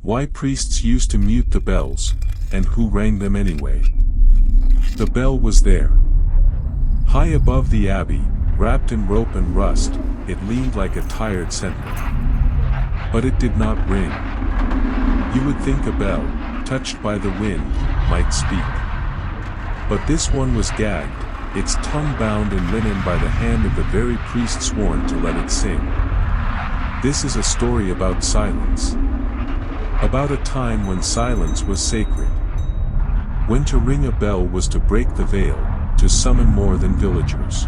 Why priests used to mute the bells, and who rang them anyway. The bell was there. High above the abbey, wrapped in rope and rust, it leaned like a tired sentinel. But it did not ring. You would think a bell, touched by the wind, might speak. But this one was gagged, its tongue bound in linen by the hand of the very priest sworn to let it sing. This is a story about silence. About a time when silence was sacred. When to ring a bell was to break the veil, to summon more than villagers.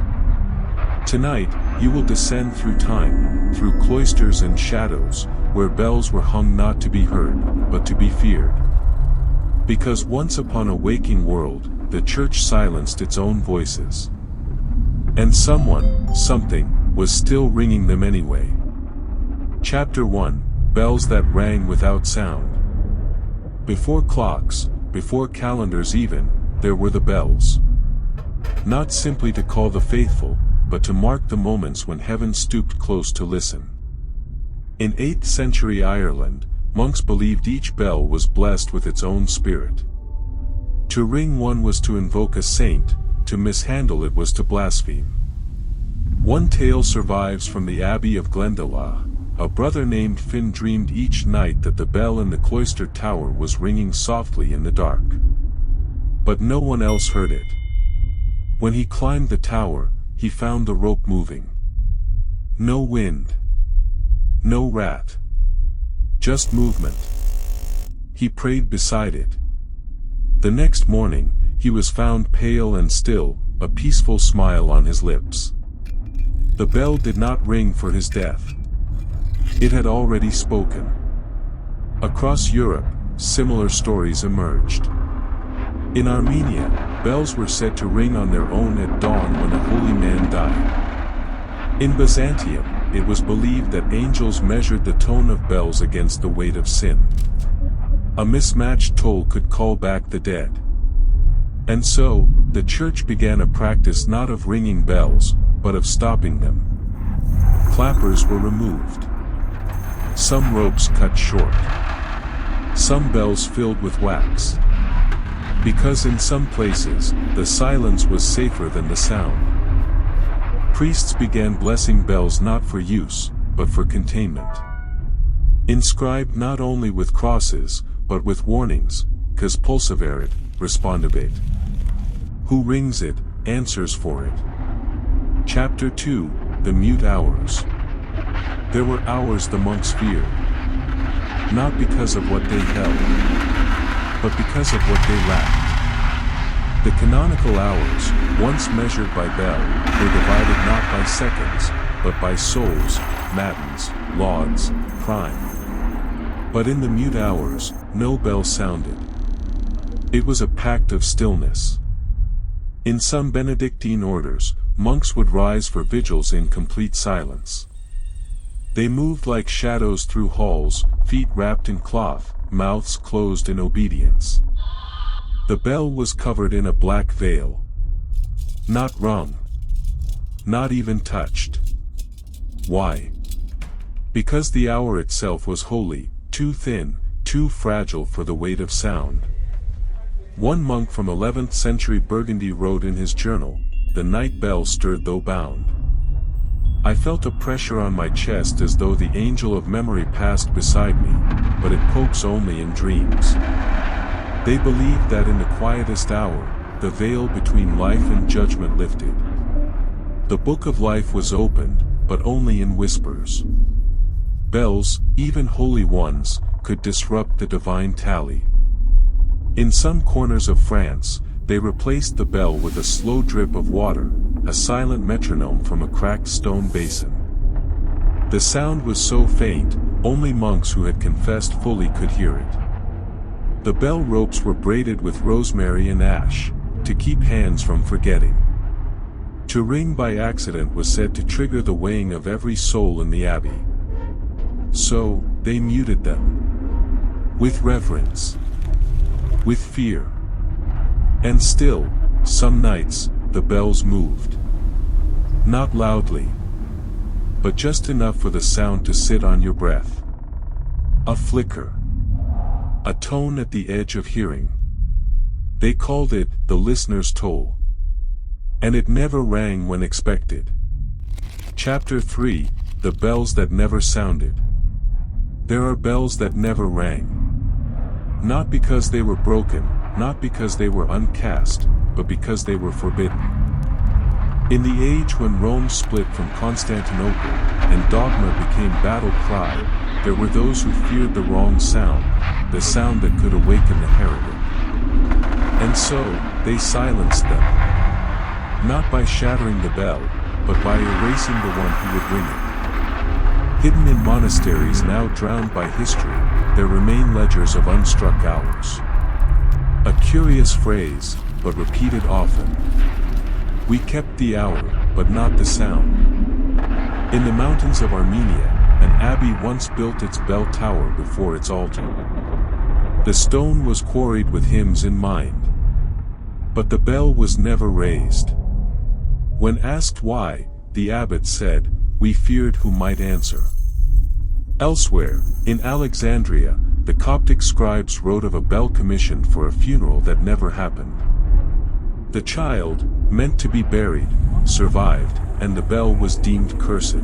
Tonight, you will descend through time, through cloisters and shadows, where bells were hung not to be heard, but to be feared. Because once upon a waking world, the church silenced its own voices. And someone, something, was still ringing them anyway. Chapter 1. Bells that rang without sound. Before clocks, before calendars even, there were the bells. Not simply to call the faithful, but to mark the moments when heaven stooped close to listen. In 8th century Ireland, monks believed each bell was blessed with its own spirit. To ring one was to invoke a saint, to mishandle it was to blaspheme. One tale survives from the Abbey of Glendalough. A brother named Finn dreamed each night that the bell in the cloister tower was ringing softly in the dark. But no one else heard it. When he climbed the tower, he found the rope moving. No wind. No rat. Just movement. He prayed beside it. The next morning, he was found pale and still, a peaceful smile on his lips. The bell did not ring for his death. It had already spoken. Across Europe, similar stories emerged. In Armenia, bells were said to ring on their own at dawn when a holy man died. In Byzantium, it was believed that angels measured the tone of bells against the weight of sin. A mismatched toll could call back the dead. And so, the church began a practice not of ringing bells, but of stopping them. Clappers were removed. Some ropes cut short. Some bells filled with wax. Because in some places, the silence was safer than the sound. Priests began blessing bells not for use, but for containment. Inscribed not only with crosses, but with warnings, "Cos pulseverit, respondebit." Who rings it, answers for it. Chapter 2. The Mute Hours. There were hours the monks feared. Not because of what they held, but because of what they lacked. The canonical hours, once measured by bell, were divided not by seconds, but by souls, matins, lauds, prime. But in the mute hours, no bell sounded. It was a pact of stillness. In some Benedictine orders, monks would rise for vigils in complete silence. They moved like shadows through halls, feet wrapped in cloth, mouths closed in obedience. The bell was covered in a black veil. Not rung. Not even touched. Why? Because the hour itself was holy, too thin, too fragile for the weight of sound. One monk from 11th century Burgundy wrote in his journal, "The night bell stirred though bound. I felt a pressure on my chest as though the angel of memory passed beside me, but it pokes only in dreams." They believed that in the quietest hour, the veil between life and judgment lifted. The book of life was opened, but only in whispers. Bells, even holy ones, could disrupt the divine tally. In some corners of France, they replaced the bell with a slow drip of water, a silent metronome from a cracked stone basin. The sound was so faint, only monks who had confessed fully could hear it. The bell ropes were braided with rosemary and ash, to keep hands from forgetting. To ring by accident was said to trigger the weighing of every soul in the abbey. So, they muted them. With reverence. With fear. And still, some nights, the bells moved. Not loudly. But just enough for the sound to sit on your breath. A flicker. a tone at the edge of hearing. They called it the listener's toll. And it never rang when expected. Chapter 3, The Bells That Never Sounded. There are bells that never rang. Not because they were broken, not because they were uncast, but because they were forbidden. In the age when Rome split from Constantinople, and dogma became battle cry, there were those who feared the wrong sound, the sound that could awaken the heretic. And so, they silenced them. Not by shattering the bell, but by erasing the one who would ring it. Hidden in monasteries now drowned by history, there remain ledgers of unstruck hours. A curious phrase, but repeated often. We kept the hour, but not the sound. In the mountains of Armenia, an abbey once built its bell tower before its altar. The stone was quarried with hymns in mind. But the bell was never raised. When asked why, the abbot said, "We feared who might answer." Elsewhere, in Alexandria, the Coptic scribes wrote of a bell commissioned for a funeral that never happened. The child, meant to be buried, survived, and the bell was deemed cursed.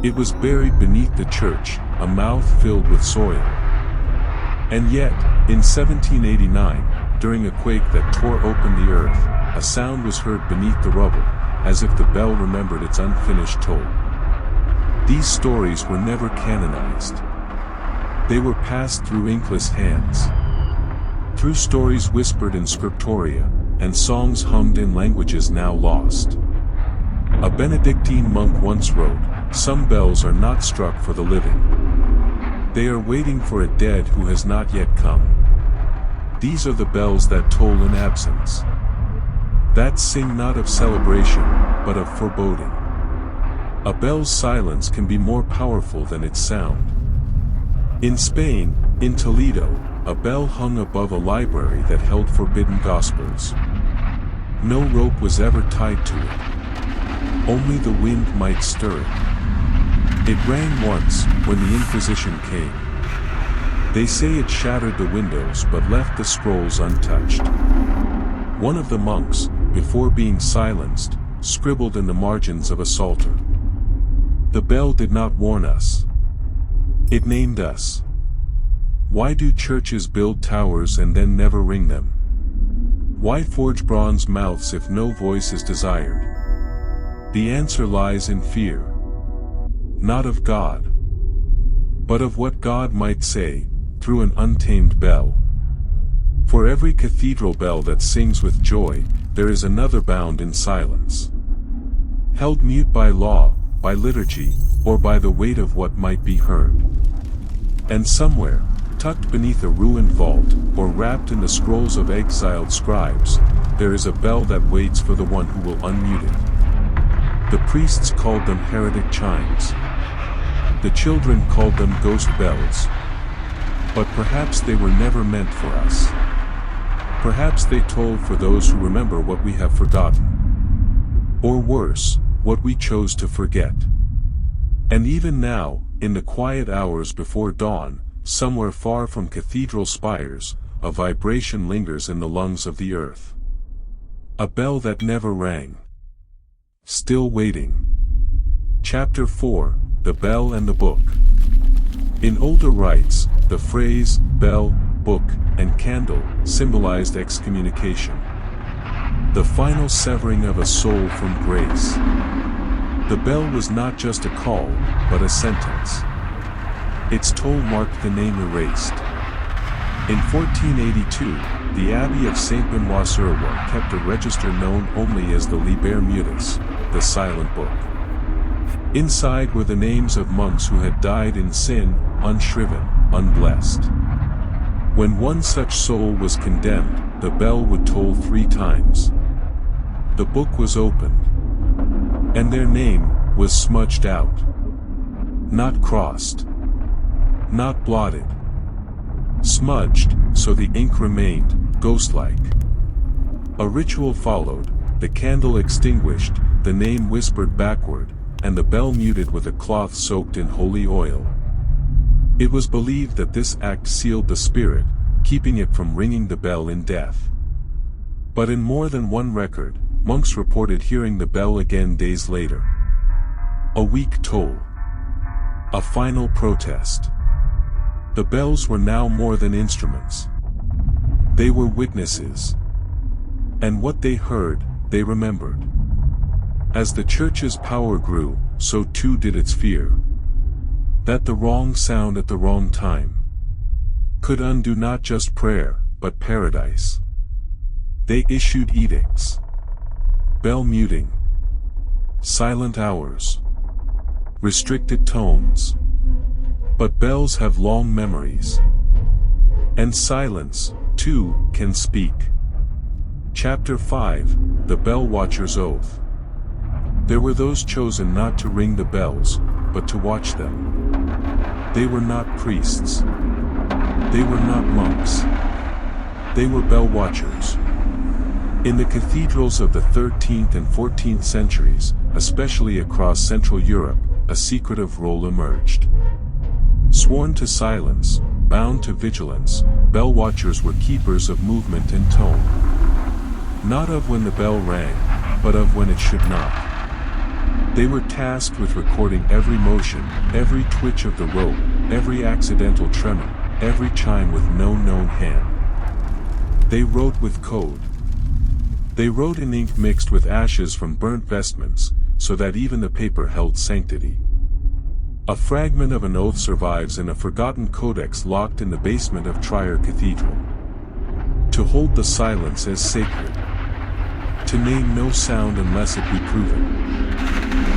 It was buried beneath the church, a mouth filled with soil. And yet, in 1789, during a quake that tore open the earth, a sound was heard beneath the rubble, as if the bell remembered its unfinished toll. These stories were never canonized. They were passed through inkless hands. Through stories whispered in scriptoria, and songs hummed in languages now lost. A Benedictine monk once wrote, "Some bells are not struck for the living. They are waiting for a dead who has not yet come. These are the bells that toll in absence, that sing not of celebration, but of foreboding." A bell's silence can be more powerful than its sound. In Spain, in Toledo, a bell hung above a library that held forbidden gospels. No rope was ever tied to it. Only the wind might stir it. It rang once, when the Inquisition came. They say it shattered the windows but left the scrolls untouched. One of the monks, before being silenced, scribbled in the margins of a psalter. The bell did not warn us. It named us. Why do churches build towers and then never ring them? Why forge bronze mouths if no voice is desired? The answer lies in fear. Not of God, but of what God might say, through an untamed bell. For every cathedral bell that sings with joy, there is another bound in silence. Held mute by law, by liturgy, or by the weight of what might be heard. And somewhere, tucked beneath a ruined vault, or wrapped in the scrolls of exiled scribes, there is a bell that waits for the one who will unmute it. The priests called them heretic chimes. The children called them ghost bells. But perhaps they were never meant for us. Perhaps they toll for those who remember what we have forgotten. Or worse, what we chose to forget. And even now, in the quiet hours before dawn, somewhere far from cathedral spires, a vibration lingers in the lungs of the earth. A bell that never rang. Still waiting. Chapter 4, The Bell and the Book. In older rites, the phrase, bell, book, and candle, symbolized excommunication. The final severing of a soul from grace. The bell was not just a call, but a sentence. Its toll marked the name erased. In 1482, the Abbey of Saint Benoit Surreal kept a register known only as the Liber Mutus, the Silent Book. Inside were the names of monks who had died in sin, unshriven, unblessed. When one such soul was condemned, the bell would toll 3 times. The book was opened. And their name was smudged out. Not crossed. Not blotted. Smudged, so the ink remained, ghost-like. A ritual followed, the candle extinguished, the name whispered backward, and the bell muted with a cloth soaked in holy oil. It was believed that this act sealed the spirit, keeping it from ringing the bell in death. But in more than one record, monks reported hearing the bell again days later. A weak toll. A final protest. The bells were now more than instruments. They were witnesses. And what they heard, they remembered. As the church's power grew, so too did its fear. That the wrong sound at the wrong time could undo not just prayer, but paradise. They issued edicts. Bell muting. Silent hours. Restricted tones. But bells have long memories. And silence, too, can speak. Chapter 5, The Bell Watcher's Oath. There were those chosen not to ring the bells, but to watch them. They were not priests. They were not monks. They were bell watchers. In the cathedrals of the 13th and 14th centuries, especially across Central Europe, a secretive role emerged. Sworn to silence, bound to vigilance, bell watchers were keepers of movement and tone. Not of when the bell rang, but of when it should not. They were tasked with recording every motion, every twitch of the rope, every accidental tremor, every chime with no known hand. They wrote with code. They wrote in ink mixed with ashes from burnt vestments, so that even the paper held sanctity. A fragment of an oath survives in a forgotten codex locked in the basement of Trier Cathedral. To hold the silence as sacred. To name no sound unless it be proven.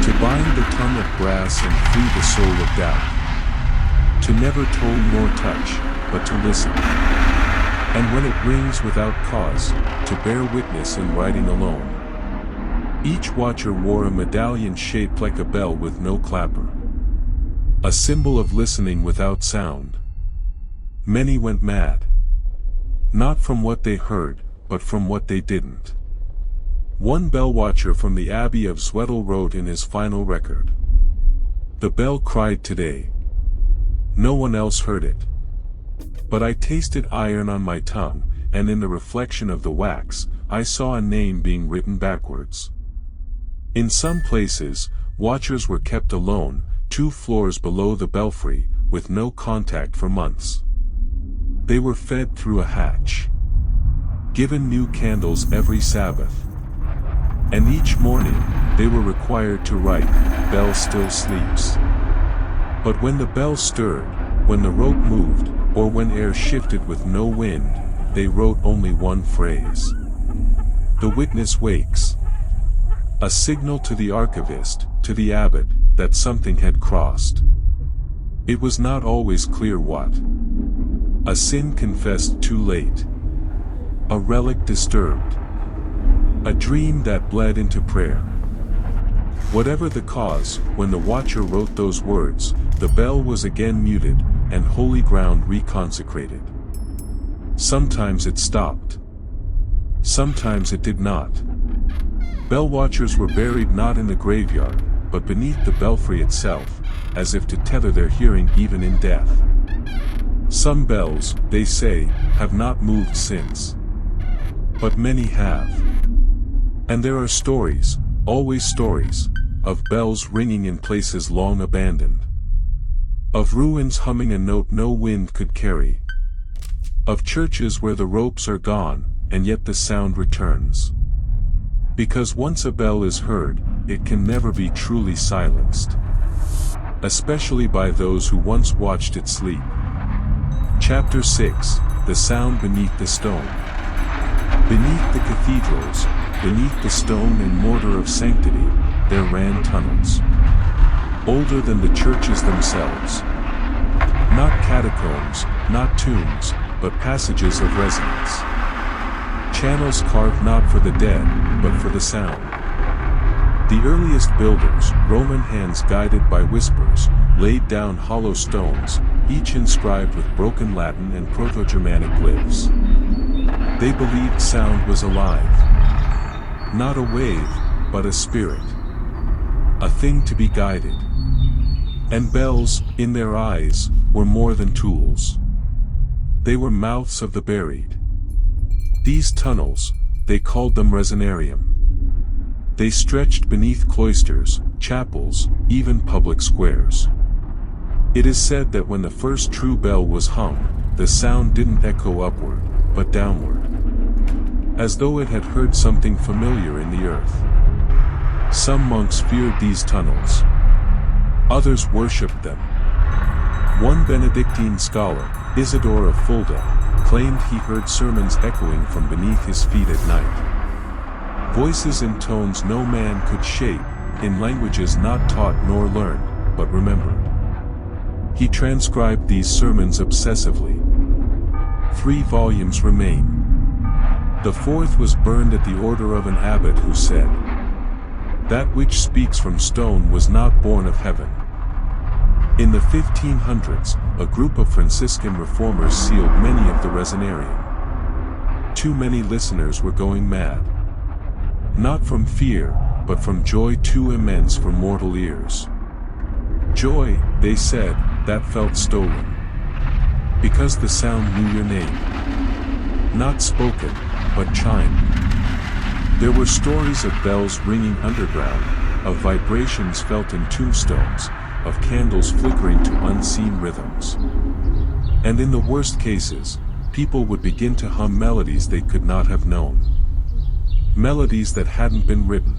To bind the tongue of brass and free the soul of doubt. To never toll nor touch, but to listen. And when it rings without cause, to bear witness in writing alone. Each watcher wore a medallion shaped like a bell with no clapper. A symbol of listening without sound. Many went mad. Not from what they heard, but from what they didn't. One bell watcher from the Abbey of Zwettl wrote in his final record. The bell cried today. No one else heard it. But I tasted iron on my tongue, and in the reflection of the wax, I saw a name being written backwards. In some places, watchers were kept alone, 2 floors below the belfry, with no contact for months. They were fed through a hatch. Given new candles every Sabbath. And each morning, they were required to write, "Bell still sleeps." But when the bell stirred, when the rope moved, or when air shifted with no wind, they wrote only one phrase. The witness wakes. A signal to the archivist, to the abbot, that something had crossed. It was not always clear what. A sin confessed too late. A relic disturbed. A dream that bled into prayer. Whatever the cause, when the watcher wrote those words, the bell was again muted, and holy ground reconsecrated. Sometimes it stopped. Sometimes it did not. Bell watchers were buried not in the graveyard, but beneath the belfry itself, as if to tether their hearing even in death. Some bells, they say, have not moved since. But many have. And there are stories, always stories, of bells ringing in places long abandoned. Of ruins humming a note no wind could carry. Of churches where the ropes are gone, and yet the sound returns. Because once a bell is heard, it can never be truly silenced. Especially by those who once watched it sleep. Chapter 6, The Sound Beneath the Stone. Beneath the cathedrals, beneath the stone and mortar of sanctity, there ran tunnels. Older than the churches themselves. Not catacombs, not tombs, but passages of resonance. Channels carved not for the dead, but for the sound. The earliest builders, Roman hands guided by whispers, laid down hollow stones, each inscribed with broken Latin and Proto-Germanic glyphs. They believed sound was alive. Not a wave, but a spirit. A thing to be guided. And bells, in their eyes, were more than tools. They were mouths of the buried. These tunnels, they called them resonarium. They stretched beneath cloisters, chapels, even public squares. It is said that when the first true bell was hung, the sound didn't echo upward, but downward, as though it had heard something familiar in the earth. Some monks feared these tunnels. Others worshipped them. One Benedictine scholar, Isidore of Fulda, claimed he heard sermons echoing from beneath his feet at night. Voices and tones no man could shape, in languages not taught nor learned, but remembered. He transcribed these sermons obsessively. 3 volumes remain. The 4th was burned at the order of an abbot who said, "That which speaks from stone was not born of heaven." In the 1500s, a group of Franciscan reformers sealed many of the resonarium. Too many listeners were going mad. Not from fear, but from joy too immense for mortal ears. Joy, they said, that felt stolen. Because the sound knew your name. Not spoken, but chimed. There were stories of bells ringing underground, of vibrations felt in tombstones, of candles flickering to unseen rhythms. And in the worst cases, people would begin to hum melodies they could not have known. Melodies that hadn't been written.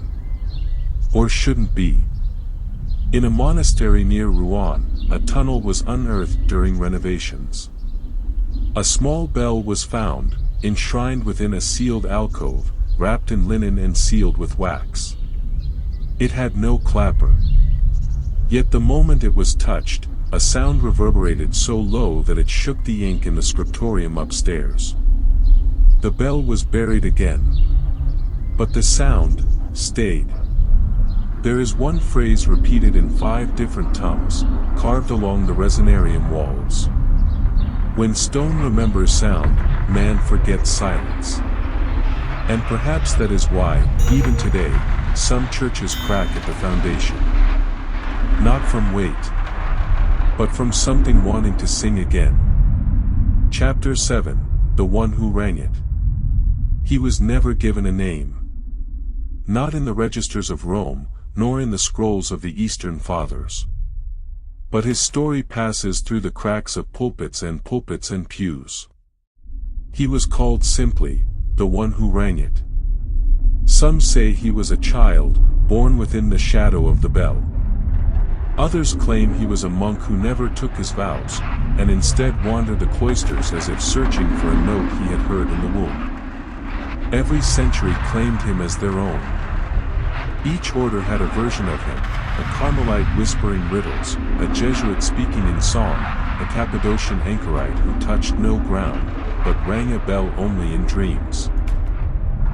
Or shouldn't be. In a monastery near Rouen, a tunnel was unearthed during renovations. A small bell was found, enshrined within a sealed alcove, wrapped in linen and sealed with wax. It had no clapper. Yet the moment it was touched, a sound reverberated so low that it shook the ink in the scriptorium upstairs. The bell was buried again. But the sound stayed. There is one phrase repeated in 5 different tongues, carved along the resonarium walls. When stone remembers sound, man forgets silence. And perhaps that is why, even today, some churches crack at the foundation. Not from weight, but from something wanting to sing again. Chapter 7, The One Who Rang It. He was never given a name. Not in the registers of Rome, nor in the scrolls of the Eastern Fathers. But his story passes through the cracks of pulpits and pews. He was called simply, the one who rang it. Some say he was a child, born within the shadow of the bell. Others claim he was a monk who never took his vows, and instead wandered the cloisters as if searching for a note he had heard in the womb. Every century claimed him as their own. Each order had a version of him, a Carmelite whispering riddles, a Jesuit speaking in song, a Cappadocian anchorite who touched no ground, but rang a bell only in dreams.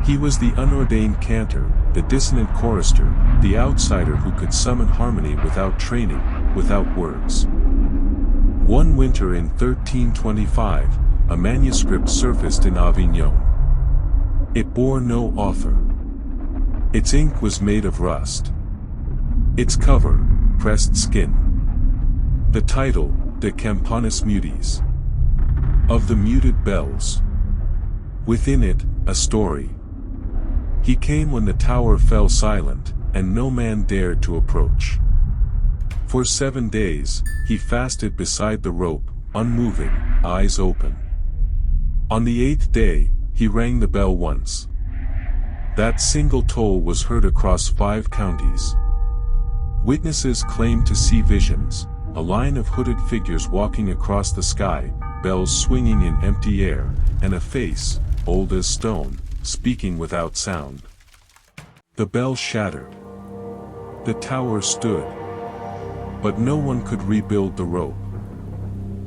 He was the unordained cantor, the dissonant chorister, the outsider who could summon harmony without training, without words. One winter in 1325, a manuscript surfaced in Avignon. It bore no author. Its ink was made of rust. Its cover, pressed skin. The title, De Campanis Mutis. Of the muted bells. Within it, a story. He came when the tower fell silent, and no man dared to approach. For 7 days, he fasted beside the rope, unmoving, eyes open. On the 8th day, he rang the bell once. That single toll was heard across 5 counties. Witnesses claimed to see visions, a line of hooded figures walking across the sky, bells swinging in empty air, and a face, old as stone, speaking without sound. The bell shattered. The tower stood. But no one could rebuild the rope.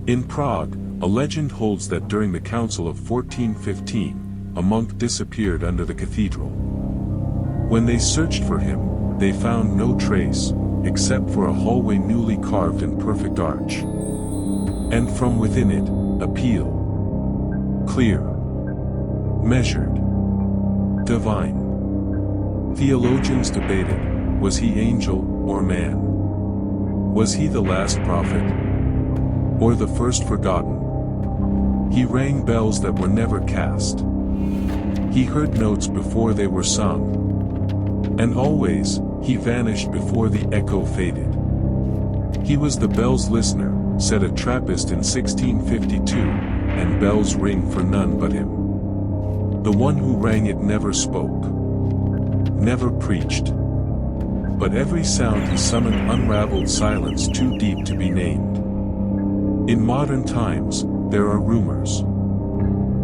In Prague, a legend holds that during the Council of 1415, a monk disappeared under the cathedral. When they searched for him, they found no trace, except for a hallway newly carved in perfect arch. And from within it, a peal. Clear. Measured. Divine. Theologians debated, was he angel or man? Was he the last prophet? Or the first forgotten? He rang bells that were never cast. He heard notes before they were sung. And always, he vanished before the echo faded. He was the bell's listener, said a Trappist in 1652, and bells ring for none but him. The one who rang it never spoke, never preached. But every sound he summoned unraveled silence too deep to be named. In modern times, there are rumors.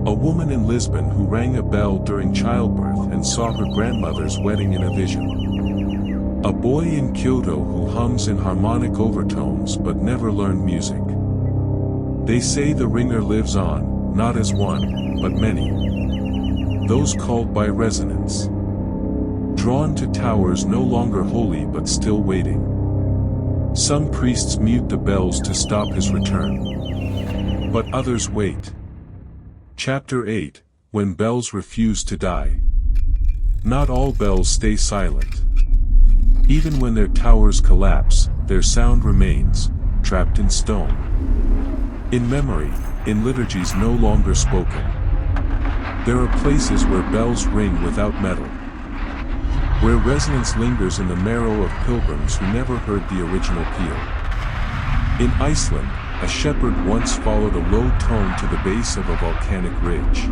A woman in Lisbon who rang a bell during childbirth and saw her grandmother's wedding in a vision. A boy in Kyoto who hums in harmonic overtones but never learned music. They say the ringer lives on, not as one, but many. Those called by resonance. Drawn to towers no longer holy but still waiting. Some priests mute the bells to stop his return. But others wait. Chapter 8, When Bells Refuse to Die. Not all bells stay silent. Even when their towers collapse, their sound remains, trapped in stone. In memory, in liturgies no longer spoken. There are places where bells ring without metal. Where resonance lingers in the marrow of pilgrims who never heard the original peal. In Iceland, a shepherd once followed a low tone to the base of a volcanic ridge.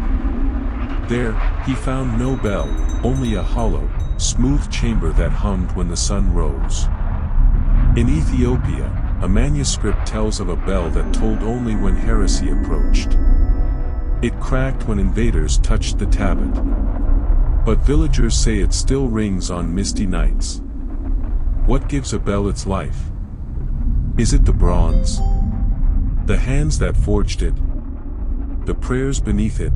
There, he found no bell, only a hollow, smooth chamber that hummed when the sun rose. In Ethiopia, a manuscript tells of a bell that tolled only when heresy approached. It cracked when invaders touched the tablet. But villagers say it still rings on misty nights. What gives a bell its life? Is it the bronze? The hands that forged it? The prayers beneath it?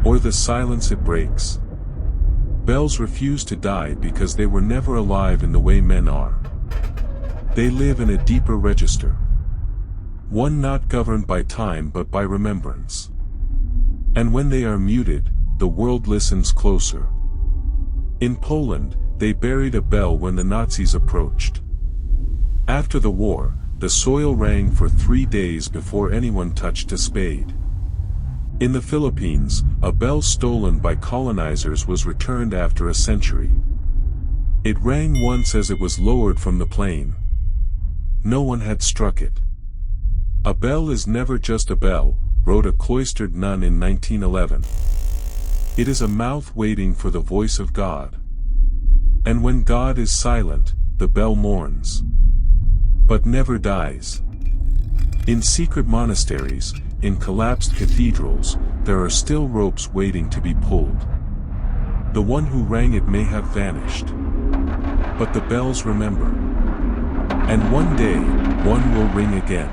Or the silence it breaks? Bells refuse to die because they were never alive in the way men are. They live in a deeper register. One not governed by time but by remembrance. And when they are muted, the world listens closer. In Poland, they buried a bell when the Nazis approached. After the war, the soil rang for 3 days before anyone touched a spade. In the Philippines, a bell stolen by colonizers was returned after a century. It rang once as it was lowered from the plane. No one had struck it. A bell is never just a bell, wrote a cloistered nun in 1911. It is a mouth waiting for the voice of God. And when God is silent, the bell mourns. But never dies. In secret monasteries, in collapsed cathedrals, there are still ropes waiting to be pulled. The one who rang it may have vanished. But the bells remember. And one day, one will ring again.